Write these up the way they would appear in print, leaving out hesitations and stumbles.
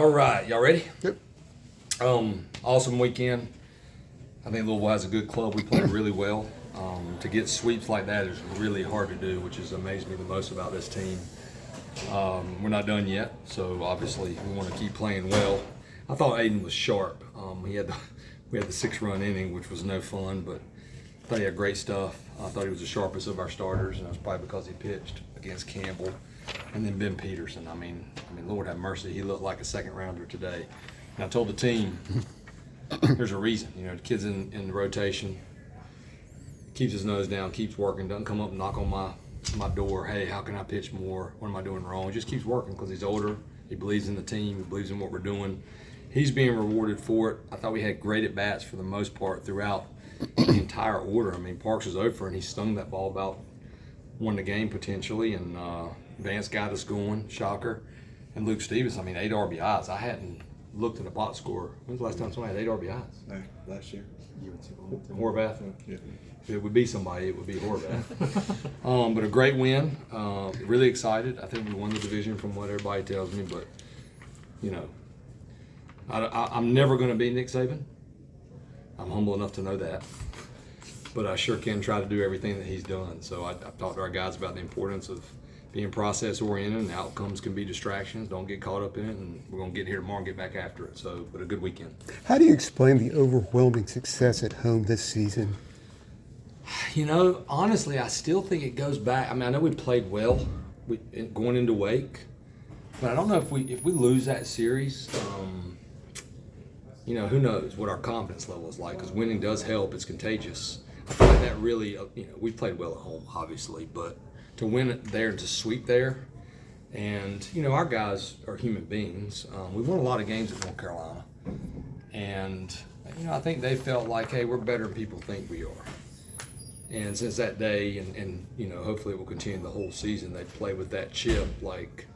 All right, y'all ready? Yep. Awesome weekend. I think Louisville has a good club. We played really well. To get sweeps like that is really hard to do, which has amazed me the most about this team. We're not done yet, so obviously we want to keep playing well. I thought Aiden was sharp. We had the 6-run inning, which was no fun, but I thought he had great stuff. I thought he was the sharpest of our starters, and that was probably because he pitched against Campbell. And then Ben Peterson. I mean, Lord have mercy, he looked like a second rounder today. And I told the team, there's a reason. The kid's in the rotation, keeps his nose down, keeps working, doesn't come up and knock on my door. Hey, how can I pitch more? What am I doing wrong? He just keeps working because he's older. He believes in the team. He believes in what we're doing. He's being rewarded for it. I thought we had great at bats for the most part throughout the entire order. Parks was over and he stung that ball about won the game potentially, and Vance got us going, shocker. And Luke Stevenson, 8 RBIs. I hadn't looked at the box score. When's the last time somebody had 8 RBIs? No, last year. Horvath? Yeah. If it would be somebody, it would be Horvath. But a great win. Really excited. I think we won the division from what everybody tells me, but, I'm never going to be Nick Saban. I'm humble enough to know that. But I sure can try to do everything that he's done. So I've talked to our guys about the importance of being process-oriented, and outcomes can be distractions. Don't get caught up in it, and we're going to get here tomorrow and get back after it. So, but a good weekend. How do you explain the overwhelming success at home this season? Honestly, I still think it goes back. I know we played well going into Wake, but I don't know if we lose that series, who knows what our confidence level is like, because winning does help. It's contagious. I feel like that really, we played well at home, obviously, but to win it there, to sweep there, and, our guys are human beings. We won a lot of games at North Carolina, and, I think they felt like, hey, we're better than people think we are. And since that day, and hopefully it will continue the whole season, they play with that chip, like,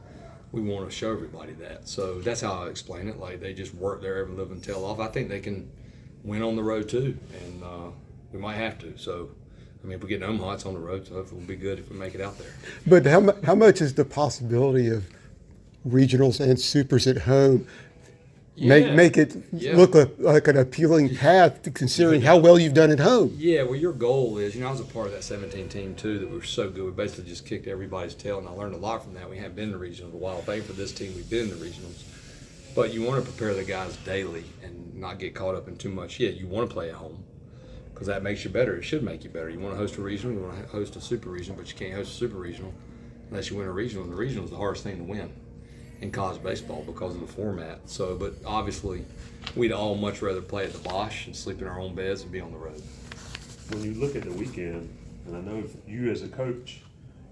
we want to show everybody that. So that's how I explain it. Like, they just work their every living tail off. I think they can win on the road too, and we might have to. So, if we get home hots on the road, so hopefully we'll be good if we make it out there. But how much is the possibility of regionals and supers at home make it look like an appealing path, considering how well you've done at home? Yeah, well, your goal is, I was a part of that 17 team too that were so good. We basically just kicked everybody's tail, and I learned a lot from that. We haven't been in the regionals a while. Thank for this team, we've been in the regionals. But you want to prepare the guys daily and not get caught up in too much. Yeah, you want to play at home because that makes you better. It should make you better. You want to host a regional, you want to host a super regional, but you can't host a super regional unless you win a regional, and the regional is the hardest thing to win in college baseball because of the format. So, but obviously, we'd all much rather play at the Bosch and sleep in our own beds and be on the road. When you look at the weekend, and I know you as a coach,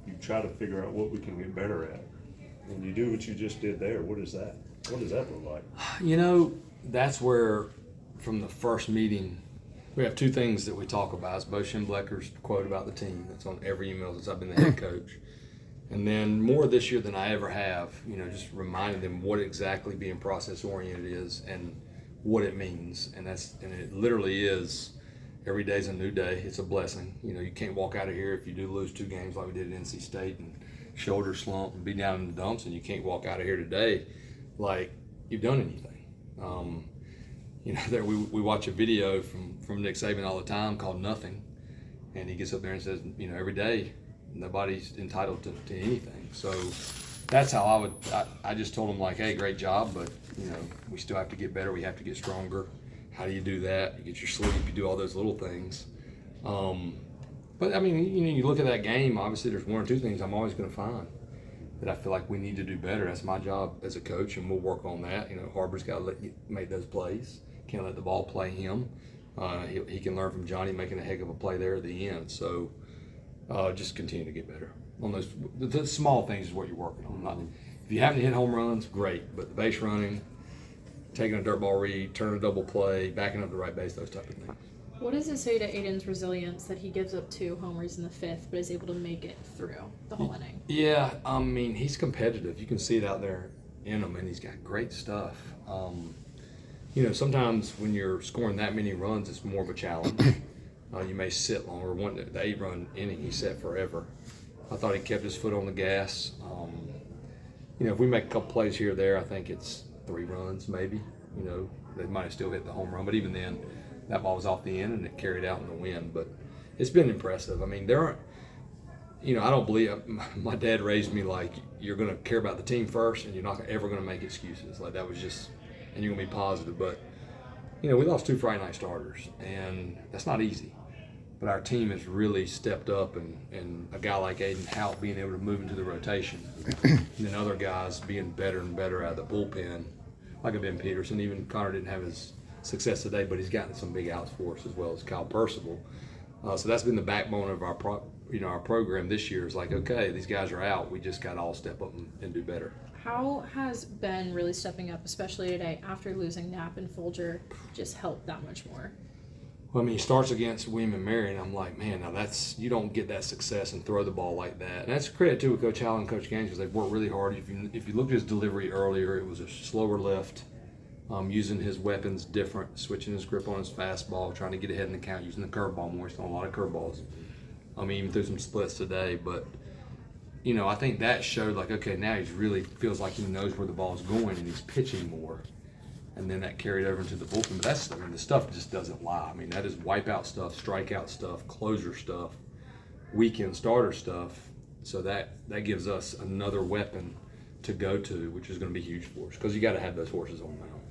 you try to figure out what we can get better at. When you do what you just did there, what does that look like? That's where, from the first meeting, we have two things that we talk about. It's Bo Schemblecker's quote about the team. That's on every email since I've been the head coach. And then more this year than I ever have, just reminding them what exactly being process-oriented is and what it means. And it literally is, every day's a new day. It's a blessing. You can't walk out of here if you do lose 2 games like we did at NC State and shoulder slump and be down in the dumps, and you can't walk out of here today like you've done anything. We watch a video from Nick Saban all the time called Nothing, and he gets up there and says, every day, nobody's entitled to anything. So that's how I just told him, like, hey, great job, but we still have to get better. We have to get stronger. How do you do that? You get your sleep, you do all those little things. But you look at that game, obviously there's 1 or 2 things I'm always going to find that I feel like we need to do better. That's my job as a coach, and we'll work on that. Harbor's got to make those plays. Can't let the ball play him. He can learn from Johnny making a heck of a play there at the end. So just continue to get better on those. The small things is what you're working on. If you happen to hit home runs, great. But the base running, taking a dirt ball read, turning a double play, backing up the right base, those type of things. What does it say to Aiden's resilience that he gives up 2 homers in the 5th, but is able to make it through the whole inning? Yeah, he's competitive. You can see it out there in him, and he's got great stuff. Sometimes when you're scoring that many runs, it's more of a challenge. You may sit longer. The 8-run inning, he sat forever. I thought he kept his foot on the gas. If we make a couple plays here or there, I think it's 3 runs maybe. You know, they might have still hit the home run, but even then, that ball was off the end and it carried out in the wind. But it's been impressive. I mean, there aren't, you know, I don't believe, my dad raised me like, you're going to care about the team first and you're not ever going to make excuses. Like, that was just, and you're going to be positive. But, you know, we lost 2 Friday night starters, and that's not easy. But our team has really stepped up, and a guy like Aiden Hout being able to move into the rotation, and then other guys being better and better out of the bullpen, like a Ben Peterson. Even Connor didn't have his success today, but he's gotten some big outs for us, as well as Kyle Percival. So that's been the backbone of our our program this year. Is like, okay, these guys are out. We just got to all step up and do better. How has Ben really stepping up, especially today after losing Knapp and Folger, just helped that much more? Well, I mean, he starts against William and Mary, and I'm like, man, now you don't get that success and throw the ball like that. And that's a credit to Coach Allen and Coach Gaines, because they've worked really hard. If you looked at his delivery earlier, it was a slower lift, using his weapons different, switching his grip on his fastball, trying to get ahead in the count, using the curveball more. He's throwing a lot of curveballs. I mean, even threw some splits today, but you know, I think that showed like, okay, now he really feels like he knows where the ball's going and he's pitching more. And then that carried over into the bullpen. But the stuff just doesn't lie. I mean, that is wipeout stuff, strikeout stuff, closer stuff, weekend starter stuff. So that gives us another weapon to go to, which is going to be huge for us, because you got to have those horses on the mound.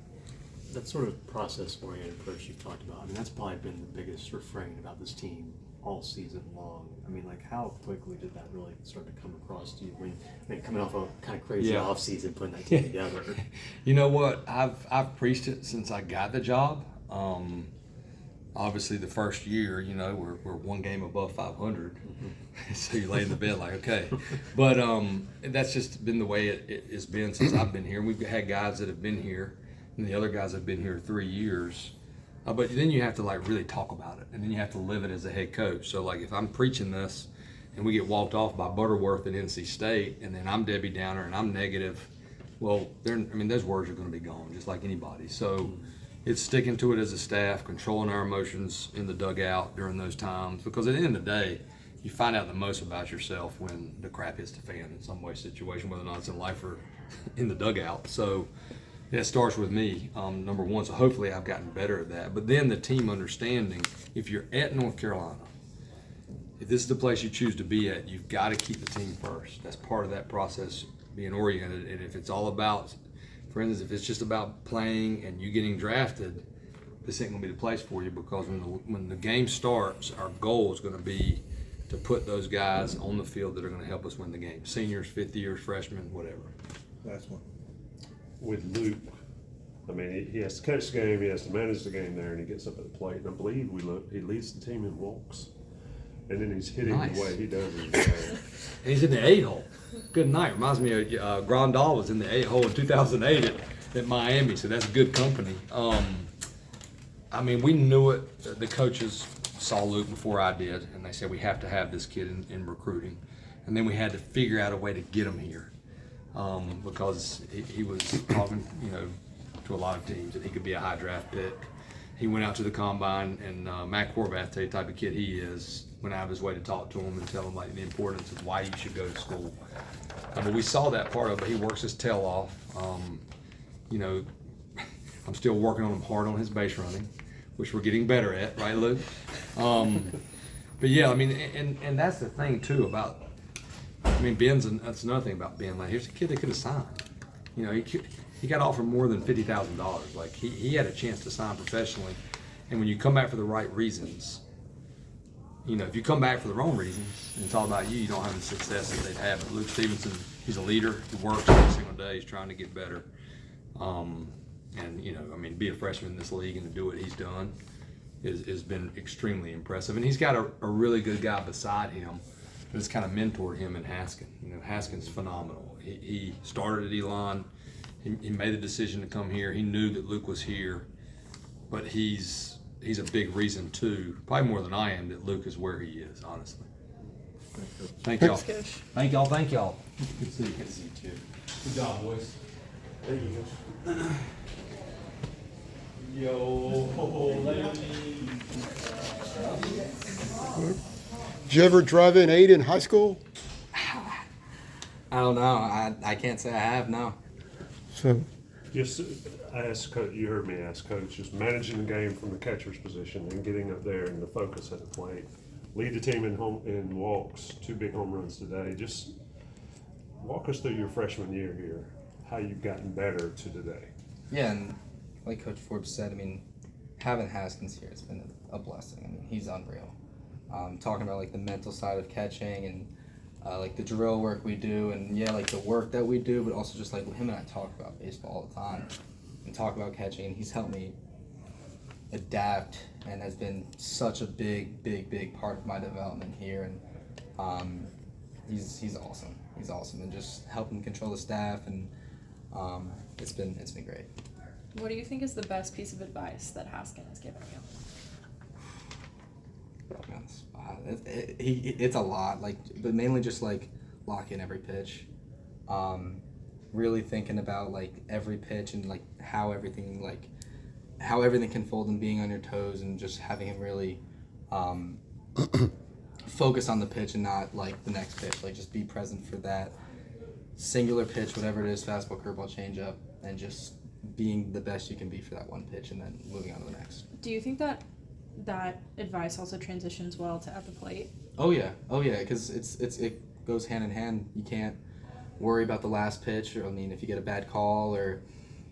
That sort of process-oriented approach you've talked about, I mean, that's probably been the biggest refrain about this team all season long. I mean, like, how quickly did that really start to come across to you when, coming off a kind of crazy off season, putting that team together? You know what? I've preached it since I got the job. Obviously, the first year, you know, we're 1 game above 500, so you lay in the bed like, okay. But that's just been the way it has been since I've been here. We've had guys that have been here, and the other guys have been here 3 years. But then you have to like really talk about it, and then you have to live it as a head coach. So like, if I'm preaching this and we get walked off by Butterworth at NC State, and then I'm Debbie Downer and I'm negative, well, those words are going to be gone, just like anybody. So it's sticking to it as a staff, controlling our emotions in the dugout during those times, because at the end of the day, you find out the most about yourself when the crap hits the fan in some way, situation, whether or not it's in life or in the dugout. So it starts with me, number one, so hopefully I've gotten better at that. But then the team understanding, if you're at North Carolina, if this is the place you choose to be at, you've got to keep the team first. That's part of that process, being oriented. And if it's all about, for instance, if it's just about playing and you getting drafted, this ain't going to be the place for you, because when the game starts, our goal is going to be to put those guys on the field that are going to help us win the game. Seniors, 5th years, freshmen, whatever. That's one. With Luke, I mean, he has to coach the game, he has to manage the game there, and he gets up at the plate. And I believe he leads the team in walks, and then he's hitting the way he does. And he's in the 8-hole. Good night. Reminds me of Grandal was in the 8-hole in 2008 at Miami, so that's good company. I mean, we knew it. The coaches saw Luke before I did, and they said we have to have this kid in recruiting, and then we had to figure out a way to get him here. Because he was talking, you know, to a lot of teams, and he could be a high draft pick. He went out to the combine, and Matt Horvath, tell you the type of kid he is, went out of his way to talk to him and tell him like the importance of why you should go to school. But we saw that part of it. He works his tail off. You know, I'm still working on him hard on his base running, which we're getting better at, right, Luke? But yeah, I mean, and that's the thing too about. I mean, that's another thing about Ben. Like, here's a kid that could have signed. You know, he got offered more than $50,000. Like, he had a chance to sign professionally. And when you come back for the right reasons, you know, if you come back for the wrong reasons and it's all about you, you don't have the success that they'd have. But Luke Stevenson, he's a leader. He works every single day. He's trying to get better. And, you know, I mean, be a freshman in this league and to do what he's done has been extremely impressive. And he's got a really good guy beside him that's kind of mentored him in Haskin. You know, Haskin's phenomenal. He started at Elon. He made the decision to come here. He knew that Luke was here, but he's a big reason too, probably more than I am, that Luke is where he is, honestly. Thank y'all. Thank y'all. Thank y'all. Good to see you. Good to see you too. Good job, boys. Thank you, Coach. Did you ever drive in 8 in high school? I don't know. I can't say I have, no. So Just, I asked Coach, you heard me ask Coach, just managing the game from the catcher's position and getting up there and the focus at the plate. Lead the team in walks, 2 big home runs today. Just walk us through your freshman year here, how you've gotten better to today. Yeah, and like Coach Forbes said, I mean, having Haskins here has been a blessing. I mean, he's unreal. Talking about like the mental side of catching and like the drill work we do, and yeah, like the work that we do, but also just like him and I talk about baseball all the time and talk about catching, and he's helped me adapt and has been such a big part of my development here. And he's awesome. He's awesome, and just helping control the staff, and it's been great. What do you think is the best piece of advice that Haskin has given you? It's a lot, like, but mainly just like lock in every pitch, really thinking about like every pitch and like how everything can fold and being on your toes, and just having him really focus on the pitch and not like the next pitch, like just be present for that singular pitch, whatever it is, fastball, curveball, changeup, and just being the best you can be for that one pitch and then moving on to the next. Do you think that advice also transitions well to at the plate? Oh yeah, because it goes hand in hand. You can't worry about the last pitch, or I mean, if you get a bad call or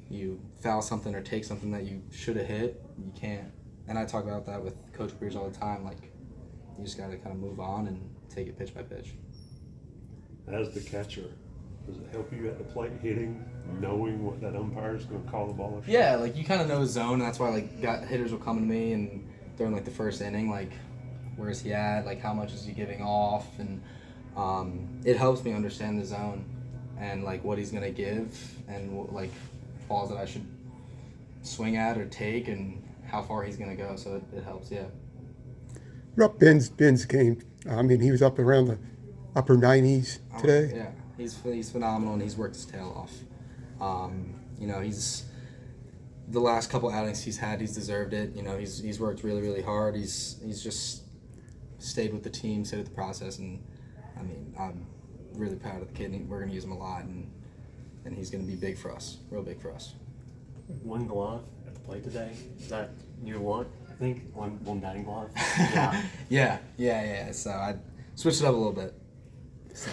you foul something or take something that you should have hit, you can't. And I talk about that with Coach Greers all the time. Like, you just got to kind of move on and take it pitch by pitch. As the catcher, does it help you at the plate hitting, knowing what that umpire is going to call the ball? Yeah, like you kind of know his zone, and that's why like hitters will come to me and during like the first inning, like where is he at, like how much is he giving off, and it helps me understand the zone and like what he's gonna give and like balls that I should swing at or take and how far he's gonna go. So it helps, yeah. What about Ben's game? I mean, he was up around the upper 90s today. Yeah, he's phenomenal, and he's worked his tail off. You know, he's the last couple outings he's had, he's deserved it. You know, he's worked really hard. He's just stayed with the team, stayed with the process, and I mean, I'm really proud of the kid. And we're gonna use him a lot, and he's gonna be big for us, real big for us. One glove at the plate today. Is that you want? I think one batting glove. Yeah. So I switched it up a little bit. So.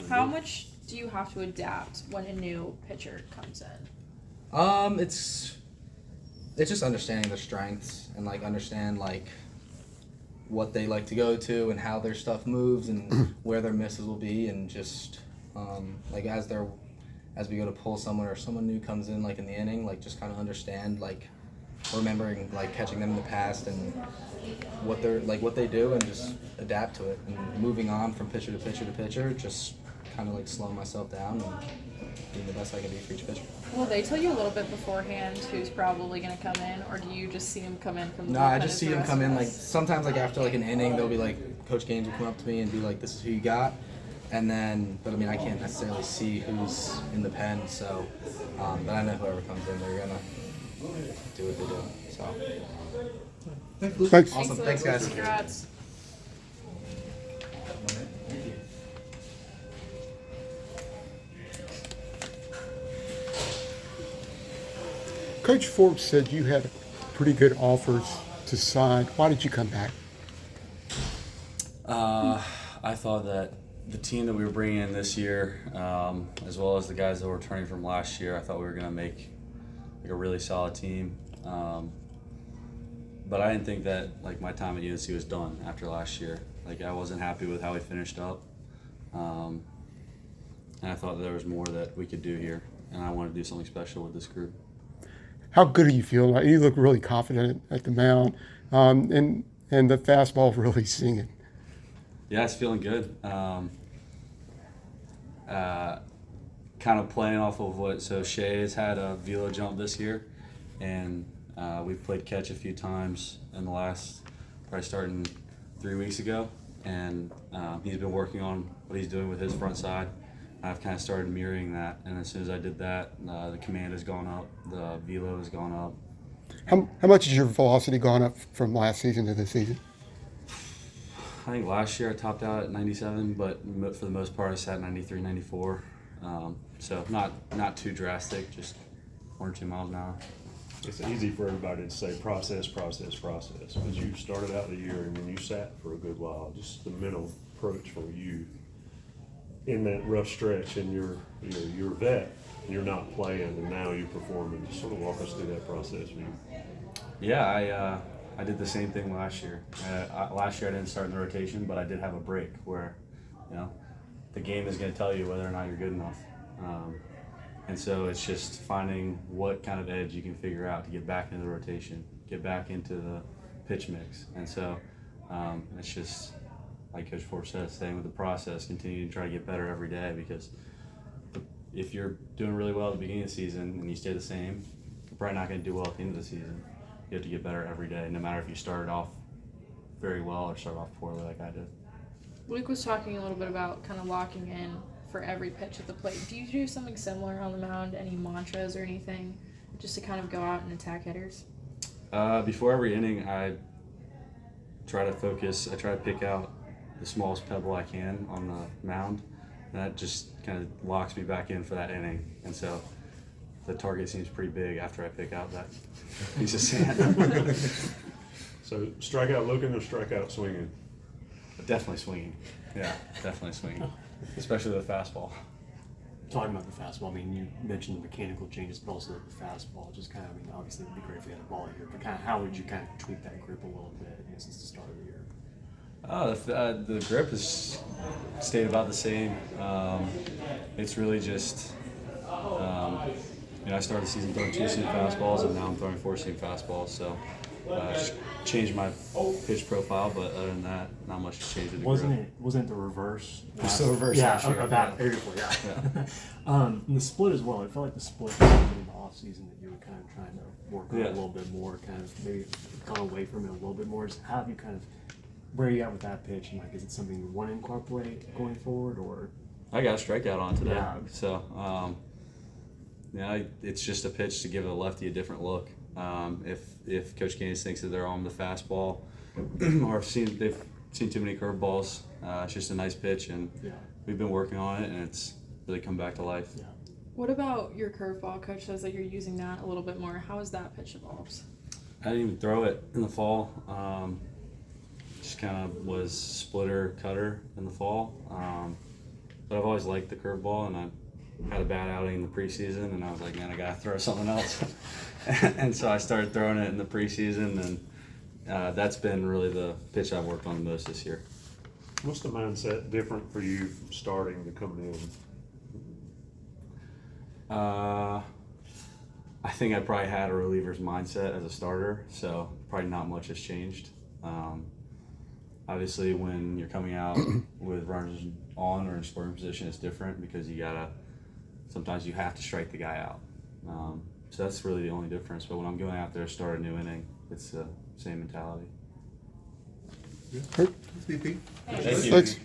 How much do you have to adapt when a new pitcher comes in? It's just understanding their strengths and like understand like what they like to go to and how their stuff moves and where their misses will be, and just like as we go to pull someone or someone new comes in like in the inning, like just kind of understand like remembering like catching them in the past and what they do, and just adapt to it, and moving on from pitcher to pitcher to pitcher, just kind of like slowing myself down and being the best I can be for each pitcher. Will they tell you a little bit beforehand who's probably going to come in, or do you just see him come in from the No, I just see him come in like sometimes like after like an inning they'll be like, Coach Gaines will come up to me and be like, this is who you got, and then but I mean I can't necessarily see who's in the pen, so but I know whoever comes in they're gonna do what they do. So Thanks. awesome, thanks guys. Congrats. Coach Forbes said you had pretty good offers to sign. Why did you come back? I thought that the team that we were bringing in this year, as well as the guys that were returning from last year, I thought we were going to make like a really solid team. But I didn't think that like my time at UNC was done after last year. Like I wasn't happy with how we finished up, and I thought there was more that we could do here, and I wanted to do something special with this group. How good are you feeling? Like, you look really confident at the mound, and the fastball really singing. Yeah, it's feeling good. Kind of playing off of so Shea has had a velo jump this year, and we've played catch a few times in the last, probably starting 3 weeks ago, and he's been working on what he's doing with his front side. I've kind of started mirroring that, and as soon as I did that, the command has gone up, the velo has gone up. How much has your velocity gone up from last season to this season? I think last year I topped out at 97, but for the most part I sat 93, 94. So not too drastic, just 1 or 2 miles an hour. It's easy for everybody to say process, but you started out the year and then you sat for a good while. Just the mental approach for you in that rough stretch, and you're a vet, and you're not playing, and now you're performing. Just sort of walk us through that process, man. Yeah, I did the same thing last year. Last year I didn't start in the rotation, but I did have a break where, the game is going to tell you whether or not you're good enough. And so it's just finding what kind of edge you can figure out to get back into the rotation, get back into the pitch mix. And so it's just, like Coach Forbes says, staying with the process, continue to try to get better every day, because if you're doing really well at the beginning of the season and you stay the same, you're probably not going to do well at the end of the season. You have to get better every day, no matter if you started off very well or start off poorly like I did. Luke was talking a little bit about kind of locking in for every pitch at the plate. Do you do something similar on the mound? Any mantras or anything, just to kind of go out and attack hitters? Before every inning, I try to focus. I try to pick out the smallest pebble I can on the mound. And that just kind of locks me back in for that inning. And so the target seems pretty big after I pick out that piece of sand. So strikeout looking or strikeout swinging? Definitely swinging. Yeah, definitely swinging. Especially the fastball. Talking about the fastball, I mean, you mentioned the mechanical changes, but also the fastball. Just kind of, I mean, obviously it would be great if we had a ball here, but kind of how would you kind of tweak that grip a little bit since the start of the year? The grip has stayed about the same. It's really just, I started the season throwing 2-seam fastballs, and now I'm throwing 4-seam fastballs. So just changed my pitch profile, but other than that, not much has changed with the grip. Wasn't it the reverse? It's the reverse last year. That beautiful, yeah. And the split as well. I felt like the split was something in the off season that you were kind of trying to work on a little bit more, kind of maybe gone away from it a little bit more. Just how have you kind of, where are you at with that pitch? And like, is it something you want to incorporate going forward, or? I got a strikeout on today, Yeah. so it's just a pitch to give a lefty a different look. If Coach Gaines thinks that they're on the fastball, or they've seen too many curveballs, it's just a nice pitch, and we've been working on it, and it's really come back to life. Yeah. What about your curveball? Coach says that you're using that a little bit more. How has that pitch evolved? I didn't even throw it in the fall. Just kind of was splitter cutter in the fall. But I've always liked the curveball, and I had a bad outing in the preseason, and I was like, man, I gotta throw something else. And so I started throwing it in the preseason, and that's been really the pitch I've worked on the most this year. What's the mindset different for you from starting to coming in? I think I probably had a reliever's mindset as a starter, so probably not much has changed. Obviously, when you're coming out with runners on or in scoring position, it's different because sometimes you have to strike the guy out. So that's really the only difference. But when I'm going out there to start a new inning, it's the same mentality. Great. Thank you. Thanks.